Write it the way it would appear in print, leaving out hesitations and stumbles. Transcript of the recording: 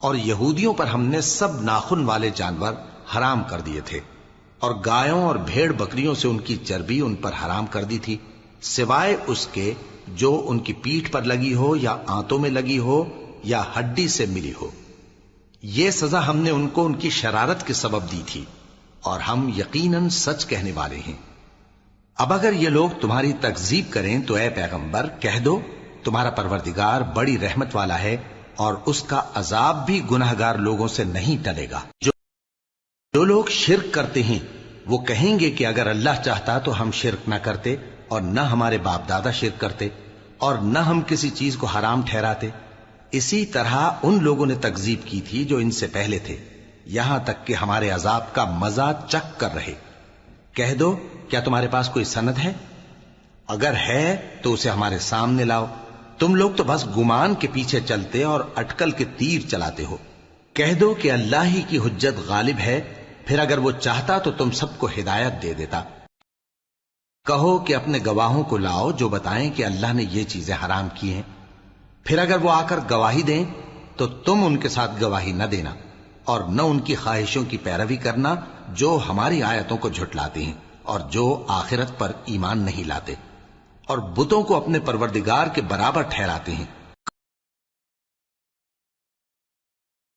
اور یہودیوں پر ہم نے سب ناخن والے جانور حرام کر دیے تھے، اور گایوں اور بھیڑ بکریوں سے ان کی چربی ان پر حرام کر دی تھی، سوائے اس کے جو ان کی پیٹھ پر لگی ہو یا آنتوں میں لگی ہو یا ہڈی سے ملی ہو۔ یہ سزا ہم نے ان کو ان کی شرارت کے سبب دی تھی، اور ہم یقیناً سچ کہنے والے ہیں۔ اب اگر یہ لوگ تمہاری تکذیب کریں تو اے پیغمبر کہہ دو تمہارا پروردگار بڑی رحمت والا ہے، اور اس کا عذاب بھی گناہگار لوگوں سے نہیں ٹلے گا۔ جو لوگ شرک کرتے ہیں وہ کہیں گے کہ اگر اللہ چاہتا تو ہم شرک نہ کرتے، اور نہ ہمارے باپ دادا شرک کرتے، اور نہ ہم کسی چیز کو حرام ٹھہراتے۔ اسی طرح ان لوگوں نے تکذیب کی تھی جو ان سے پہلے تھے، یہاں تک کہ ہمارے عذاب کا مزہ چکھ کر رہے۔ کہہ دو کیا تمہارے پاس کوئی سند ہے؟ اگر ہے تو اسے ہمارے سامنے لاؤ۔ تم لوگ تو بس گمان کے پیچھے چلتے اور اٹکل کے تیر چلاتے ہو۔ کہہ دو کہ اللہ ہی کی حجت غالب ہے، پھر اگر وہ چاہتا تو تم سب کو ہدایت دے دیتا۔ کہو کہ اپنے گواہوں کو لاؤ جو بتائیں کہ اللہ نے یہ چیزیں حرام کی ہیں، پھر اگر وہ آ کر گواہی دیں تو تم ان کے ساتھ گواہی نہ دینا، اور نہ ان کی خواہشوں کی پیروی کرنا جو ہماری آیتوں کو جھٹلاتے ہیں اور جو آخرت پر ایمان نہیں لاتے، اور بتوں کو اپنے پروردگار کے برابر ٹھہراتے ہیں۔